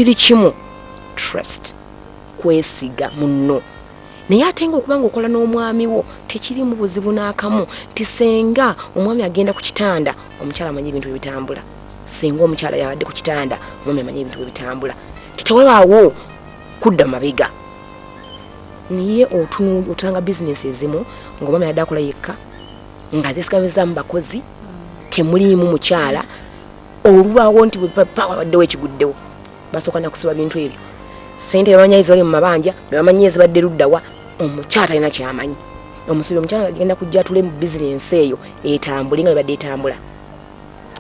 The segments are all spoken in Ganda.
kiri kimu trust kwesiga munno naye ate ng'okubanga okola n'omwami wo tekiri mu buzibu n'akamu nti senga omwami agenda ku kitanda omukyala amanyi ebintu ebitambula singa omukyala yabadde ku kitanda omwami amanyi ebintu ebitambula titewabaawo kudda mabega niye otanga bizinesi ezimu ng'omwami yadde akola yekka nga zesigamiza mu bakozi temuliimu mukyala olubaawo nti bwepawaddewo ekiguddewo basooka nakusiba bintu ebyo sente bamanyi ezibali mu mabanja bamanyi ezibadde luddawa omukyala talina kyamanyi omusubi omukyala agenda kujja atule mu bizinesi eyo etambule nga bibadde etambula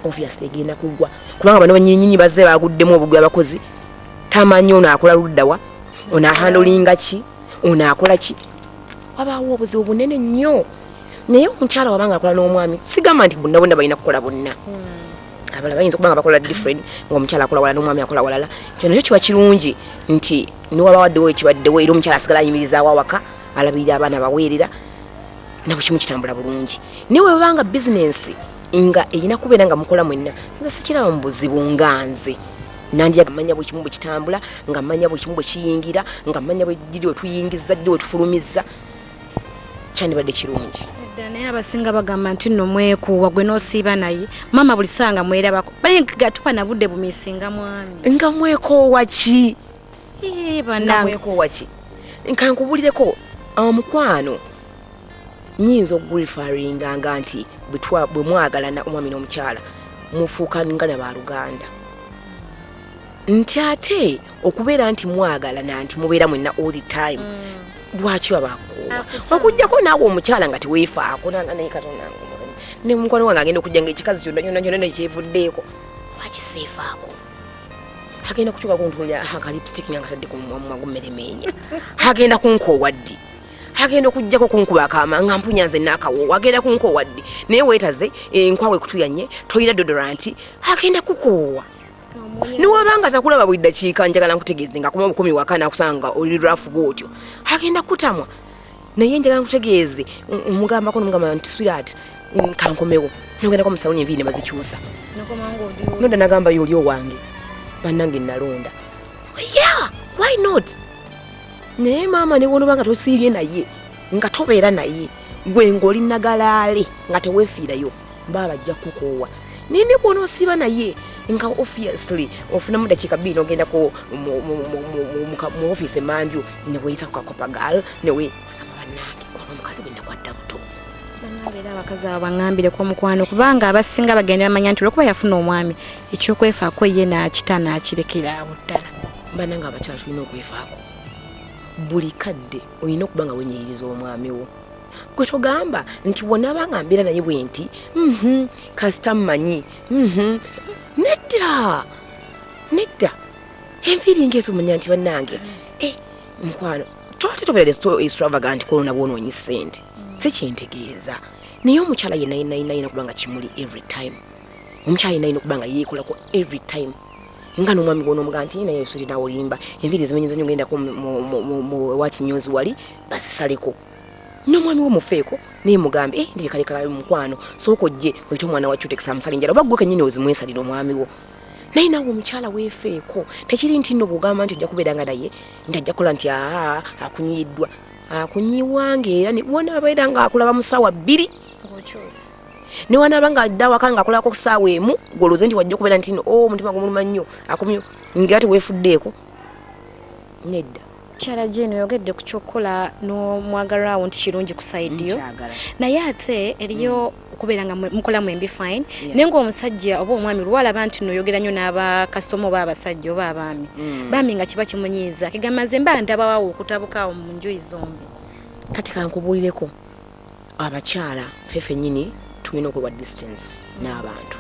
obviously egenda kugwa kubanga bano banyinyinyi bazze baguddemu obugwi abakozi tamanyi ono akola luddawa ono ahandolinga ki ono akola ki wabaawo obuzibu bunene nnyo naye omukyala wabanga akola n'omwami sigamba nti bonna bonna balina kukola bonna abala bayinza okubanga bakola different ng'omukyala akola walala n'omwami akola walala kino nakyo kiba kirungi nti niwabawaddewo ekibaddewo era omukyala asigala ayimirizaawo awaka alabirira abaana baweerera nabwe kimu kitambula bulungi naye webanga bizinesi nga erina kubeera nga mukola mwenna nze sikiraba mu buzibu nga nze nandya manya bwe kimu bwe kitambula nga manya bwe kimu bwe kiyingira nga manya bwe giri we tuyingiza giri we tufulumiza kyandibadde kirungi naye abasinga bagamba nti nno mwekuuwa gwe n'osiiba naye mama buli sanga mwerabako balinga tupa na budde bumisinga mwami nga mwekoowa ki banange mwekoowa ki nkankubulireko omukwano nyinza okugurifaringanga nti bwe mwagalana omwami n'omukyala mufuuka nga nabaluganda nti ate okubeera nti mwagalana nti mubeera mwenna all the time lwaki wabakoowa okujjako naawe omukyala nga teweefaako naye katonange ne mukwano wange agenda okujja ngaekikazi kyonna kyevuddeeko wakiseefaako agenda kukyuka kuntulira akalipstick nga katadde kummeremenya agenda kunkoowa ddi agenda okujjako kunkuba akaama nga mpunyanze n'akawoowo agenda kunkoowa ddi naye weetaze enkwawe kutuyanye toyina dodoranti agenda kukoowa niwabanga takulaba buli ddakiika njagala nkutegeeze nga kuma obukumi waka nakusanga oli rafu bwotyo agenda kutamwa naye njagala nkutegeeze omugambako nomugamba nti sweetheart kankomewo nogendako musaloni enviiri ne bazikyusa nodda nagamba yoli owange bannange nalonda yeah why not naye maama newonobanga tosiibye naye nga tobeera naye gwe ng'oli nagalaale nga teweefiirayo mba bajja kukoowa naye ne bw'onoosiiba naye nga obviously ofunamu dakiika bbiri n'ogendako mu ofiisi emanju ne weeyitako kakopagal newe bannange ono omukazi gwe nakwadda buto bannange era abakazi abo baŋŋambireko omukwano kubanga abasinga bagenda bamanya nti olwokuba yafuna omwami ekyokwefaako ye n'akita n'akirekera awo ddala bannange abakyala tulina okwefaako buli kadde olina okuba nga wenyeyiriza omwami wo gwe togamba nti bw'onaabanga mbeera naye bwe nti kasita mmanyi nedda enviiri ngezo manya nti bannange mukwano twate tobeera extravagant kolona bwonoonyi ssente si kyentegeeza naye omukyala yenayina kuba nga kimuli every time omukyala yenayina okuba nga yeekolako every time nga n'omwami gwonomugaa nti naye suli nawe olimba enviiri zimenyiza nyo ngendako wakinyozi wali basisaleko n'omwami wo mufeeko naye mugambe ndirekalekala mukwano sooka ojje oyite omwana wacu tekisa amusala enjala oba gwe kenyini ozimwesalira omwami wo naye nawe omukyala weefeeko tekiri nti nno bw'ogamba nti ojja kubeera nga naye nti ajja kukola nti akunyiiddwa akunyiiwange era wona abeera nga akulaba mu ssaawa 2 ne wanaaba nga adda awaka nga akolako ku ssaawa emu gwolooze nti wajja kubeera nti omutima gumuluma nnyo akumyo ngera teweefuddeeko nedda kyala jeno yogedde ku kyokola n'omwagalirawo nti kirungi ku saidi yo naye ate eriyo okubeera nga mukola mwembi fine naye ng'omusajja oba omwami lwalaba nti noyogera nnyo n'abakasitoma oba abasajja oba abaami bambi nga kiba kimunyiiza kigamba nze mba ndabawo okutabukaawo mu njuyi zombi kati kankubuulireko abakyala fefe nnyini tulina okwewa distance n'abantu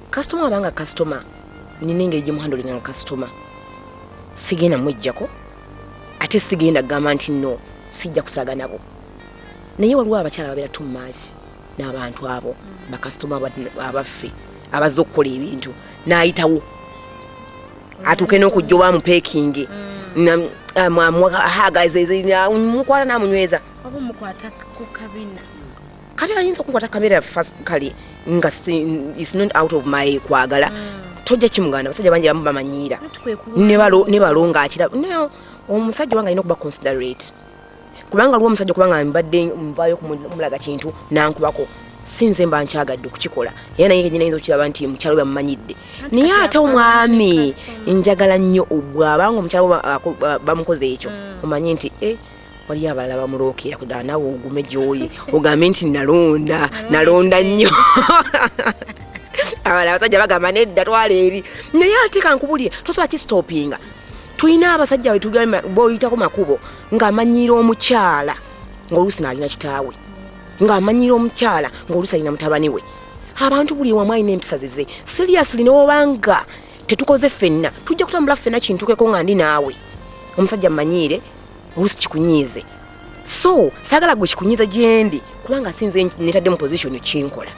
kasitoma wabanga kasitoma nina engeri gye muhandolinga nga kasitoma sigenda mwejjako ate sigenda kugamba nti nno sijja kusaaga nabo naye waliwo abakyala babeera too much n'abantu abo bakasitoma abaffe abazze okukola ebintu n'ayitawo atuuke n'okujja oba mupeekinge mukwata n'amunyweza oba mukwata ku kabina kati ayinza okukwata kamera kale nga is not out of my kwagala tojja kimuganda abasajja bangi bamu bamanyiira ne balonga akira no omusajja wange alina okuba considerate kubanga lwo omusajja kubanga mbadde mvaayo kumulaga kintu nankubako sinze mba nkyagadde okukikola era naye kenyina yinza okiraba nti mukyalo bamumanyidde naye ate omwami njagala nnyo obwabanga omukyalo bamukoze ekyo omanyi nti waliyo abalala bamulookera kugamba nawe ogume gy'oli ogambe nti nalonda nnyo abalala abasajja bagamba nedda twala eri naye ate kankubulire tosobola kistopinga tulina abasajja betugamba boyitako makubo ng'amanyiira omukyala ng'oluusi n'alina kitaawe ng'amanyiira omukyala ng'oluusi alina mutabani we abantu buli wamu alina empisa ze seriously newobanga tetukoze ffenna tujja kutambula ffenna kintukeko nga ndi naawe omusajja mmanyiire oluusi kikunyiize so saagala gwe kikunyiiza gyendi kubanga sinze netadde mu position kinkola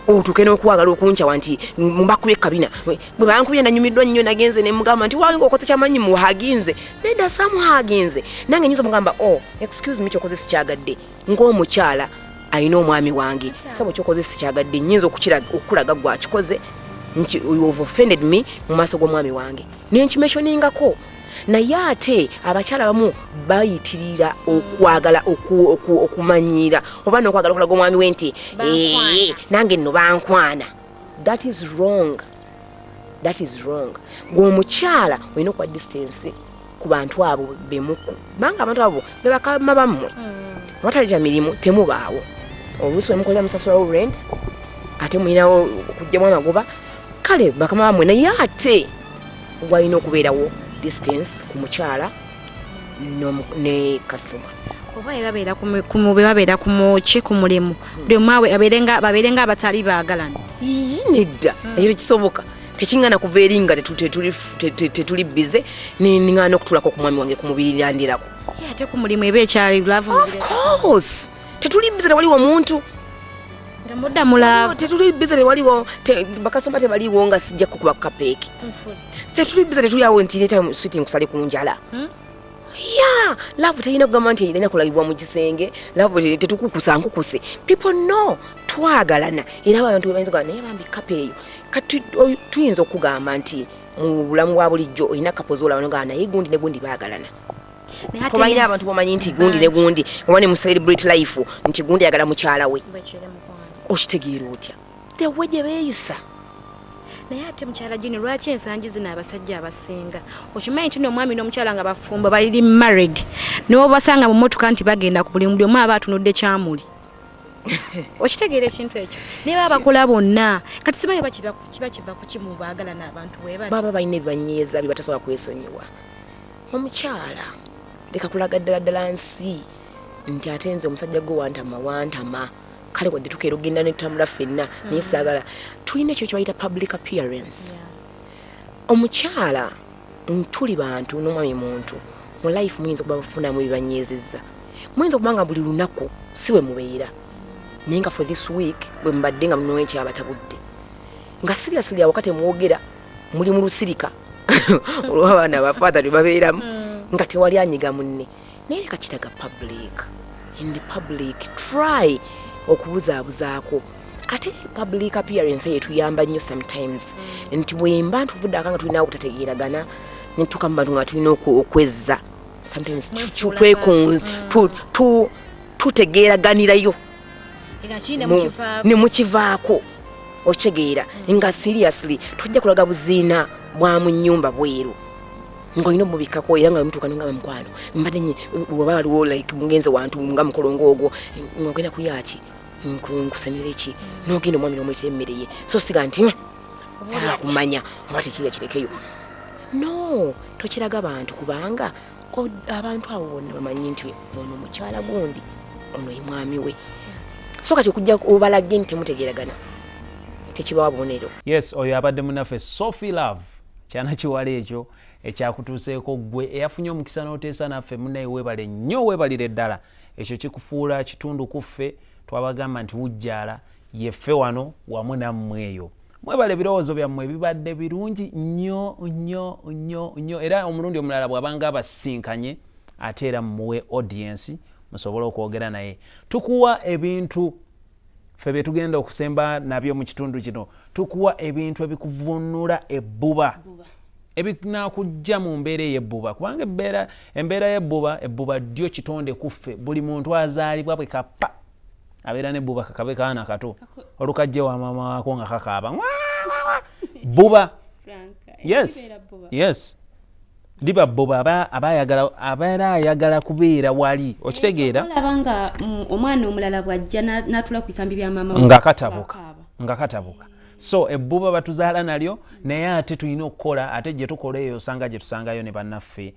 otuke n'okuwagala okuncawa nti mbakubye kabina bwe bankubye nanyumiddwa nnyo nagenze ne mugamba nti wange okoze kyamanyi muhaginze nedda samuhaginze nange nyinza mugamba excuse me kyokoze sikyagadde ng'omukyala alina omwami wange sabo kyokoze sikyagadde nyinza okukulaga gwakikoze nti you've offended me mu maaso g'omwami wange nenkimeshoningako naye ate abakyala bamu bayitirira okwagala okumanyiira oba n'okwagala okulaga omwami we nti nange nno bankwana that is wrong gweomukyala olina okuwa distance ku bantu abo bemuku banga abantu abo bebakama bammwe watalija mirimu temubaawo oluusi wemukolera musasulawo rent ate mulinawo okugjamu amagoba kale bakama bammwe naye ate walina okubeerawo distance ku mukyala ne customer oba babeera ku muki ku mulimu buli omwawe babeerenga abatali baagalana nedda ekyo kisoboka tekingana kuva eri nga tetuli bize ningana okutulako ku mwami wange kumubirirandirako ate ku mulimu eba ekyali love of course tetuli bize tewaliwo omuntu nga mudda mulava tetuli bize tewaliwo bakasoma tebaliwo nga sijja kukuba kapeeki tetuli bize tetuliawo nti leta switi nkusale ku njala love telina kugamba nti erina kulagibwa mu kisenge love tetukukusa nkukuse people know twagalana era abantu bebayinza okugamba naye bambi kapa eyo kati tuyinza okugamba nti mu bulamu bwa bulijjo olina kapozi olaba nogamba naye gundi ne gundi baagalana tobalina abantu bomanyi nti gundi ne gundi oba ne mu celebrate life nti gundi ayagala mukyala we okitegeera otya tewe gye beeyisa naye ate mukyala gini lwaki ensangi zino abasajja abasinga okimanyi nti n'omwami n'omukyala nga bafumba baliri married n'obasanga mu mmotoka nti bagenda ku buli muli omu aba atunudde kyamuli okitegeera ekintu ekyo naye baba bakola bonna kati simanyi kiba kiva ku kimu baagalana abantu baba balina ebibanyeeza bye batasobola kwesonyiwa omukyala leka kulaga ddala nsi nti ate nze omusajja gwe wantama kale wadde tukeera ogenda netutambula ffenna naye saagala tulina ekyo kyebayita public appearance omukyala tuli bantu n'omwami muntu mu life muyinza okuba mufunamu ebibanyeezezza muyinza okuba nga buli lunaku si bwe mubeera naye nga for this week bwe mbadde nga munowa ekyabatabudde nga seriously awo kati mwogera muli mu lusirika olw'abaana abafaatha bye babeeramu nga tewali anyiga munne naye leka kiraga public in the public try okubuzaabuzaako ate public appearance yetuyamba nnyo sometimes nti bwemba ntuvudde nga tulina okutategeeragana netutuuka mu bantu nga tulina okwezza sometimes tutegeeraganirayo ne mukivaako okitegeera nga seriously tojja kulaga buziina bwa mu nnyumba bweru ng'olina omubikako era nga mutuuka nga bamukwano mbadde oba waliwo like mugenze wantu nga mukolongo ogwo ng'ogenda kuyaki nkusenera eki n'ogenda omwami n'omuyitira emmere ye so siga nti kumanya oba tekirya kirekeyo no tokiraga abantu kubanga abantu abo bonna bamanyi nti ono mukyala gundi ono ye mwami we so kati okujja obalage nti temutegeeragana tekibawa bubonero. Yes, oyo abadde munaffe Sophie Love kyana kiwala ekyo ekyakutuuseeko gwe eyafunye omukisa n'oteesa naffe munnaye weebale nnyo weebalire ddala ekyo kikufuula kitundu kuffe twabagamba nti Wujjala yeffe wano wamu nammwe eyo mwebale ebirowoozo byammwe bibadde birungi nnyo era omulundi omulala bw'abanga abasinkanye ate era mmuwe audience musobole okwogera naye tukuwa ebintu ffe bye tugenda okusemba nabyo mu kitundu kino tukuwa ebintu ebikuvunula ebbuba ebinakujja mu mbeera ey'ebbuba kubanga embeera y'ebbuba ddyo kitonde kuffe buli muntu azaalibwa bwe kappa abeera n'ebbuba kakabe kaana kato olukajje wa maama waako nga kakaaba bbuba yes liba bbuba abaera ayagala kubeera wali okitegeera olabanga omwana omulala bw'ajja n'atula ku bisambi bya maama nga katabuka so ebbuba batuzaala nalyo naye ate tulina okukola ate gye tukola eyo osanga gye tusangayo ne bannaffe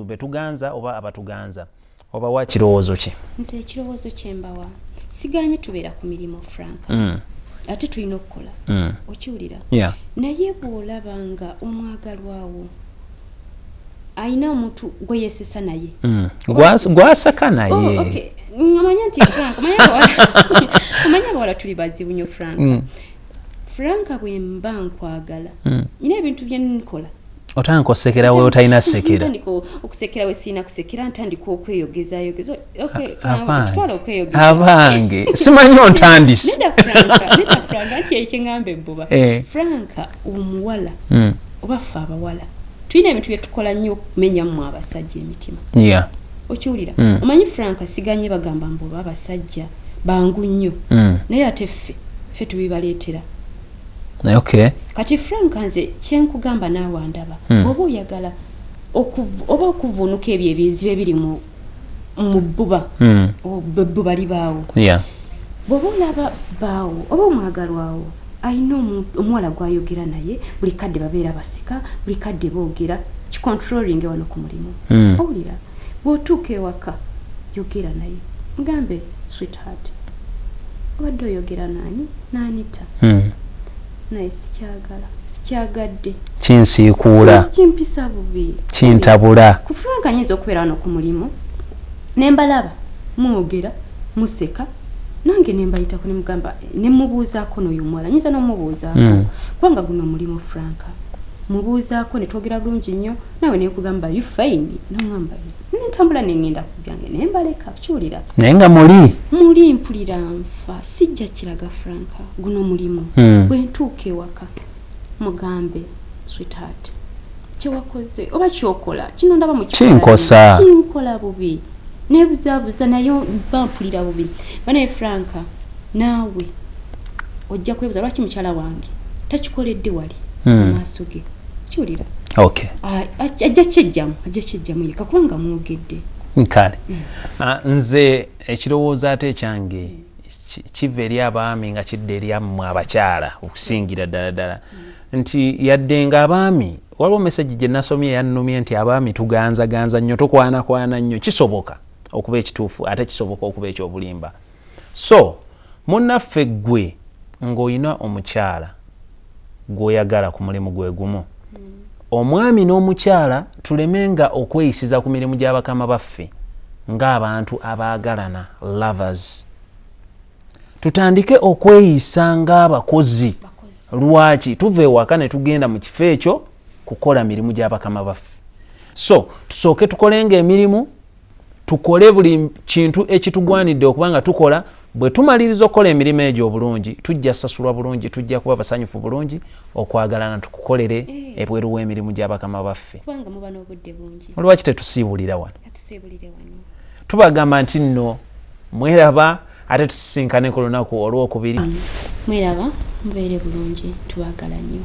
betuganza oba abatuganza oba wa kirowoozo ki nze ekirowoozo kyembawa siganye tubeera ku mirimu Frank ate tulina okukola okiwulira naye bw'olabanga omwagalwawo ayina omuntu gwe yeesesa naye gwasaka naye amanya nti Frank amanya bawala tuli bazibu nnyo Frank bwe mba nkwagala nina ebintu bye nkola otandika osekera we otalina sekera okusekera we sirina kusekera ntandika okweyogezayogeza abange simanyi ontandise neda Frank anti ekyeŋŋamba ebbuba Frank omuwala oba ffe abawala tulina ebintu bye tukola nnyo okumenyamu abasajja emitima okiwulira omanyi Frank asiganye bagamba mbu oba abasajja bangu nnyo naye ate ffe tubibaleetera kati Frank nze kyenkugamba naawe andaba bw'oba oyagala oba okuvuunuka ebyo ebizibu ebiri mu bbuba bbuba libaawo bw'oba olaba baawo oba omwagalwawo ayina omuwala gw'ayogera naye buli kadde babeera baseka buli kadde boogera kicontrolling wano ku mulimu owulira bw'otuuka ewaka yogera naye mugambe sweetheart obadde oyogera naanita naye sikyagadde kinsiikuula kimpisa bubi kintabula ku Frank anyinza okubeera wano ku mulimu nembalaba mwogera museka nange nembayitako nemugamba nemubuuzaako n'oyo omuwala nyinza n'omubuuzaako kubanga guno omulimu Frank mubuuzaako netwogera bulungi nnyo nawe nekugamba you fine nongamba nentambula nengenda ku byange nembaleka kiwulira naye nga muli mpulira nfa sijja kiraga Frank guno mulimu bwe ntuuka ewaka mugambe sweetheart kyewakoze oba kyokola kino ndaba mu kinkola bubi nebuzaabuza naye bampulira bubi banaye Frank naawe ojja kwebuza lwaki mukyala wange takikoledde wali maaso ge kiwulira ajja kyejjamu yeka kubanga mwogedde kale nze ekirowoozo ate ekyange kiva eri abaami nga kidda eri ammwe abakyala okusingira ddala nti yadde nga abaami waliwo mesagi gye nasomye yannumye nti abaami tuganzaganza nnyo tukwanakwana nnyo kisoboka okuba ekituufu ate kisoboka okuba ekyobulimba so munnaffe ggwe ng'olina omukyala gw'oyagala ku mulimu gwe gumu omwami n'omukyala tulemenga okweyisiza ku mirimu gy'abakama baffe ng'abantu abaagalana lovers tutandike okweyisa ng'abakozi lwaki tuva ewaka ne tugenda mu kifo ekyo kukola mirimu gy'abakama baffe so tusooke tukolenga emirimu tukole buli kintu ekitugwanidde okubanga tukola bwe tumaliriza okukola emirimu egyo obulungi tujja sasulwa bulungi tujja kuba basanyufu bulungi okwagalana tukukolere ebweru w'emirimu gy'abakama baffe olwaki tetusiibulira wano tubagamba nti nno mweraba ate tusisinkane ku lunaku olwokubiri mweraba mubeere bulungi tubagala nnyo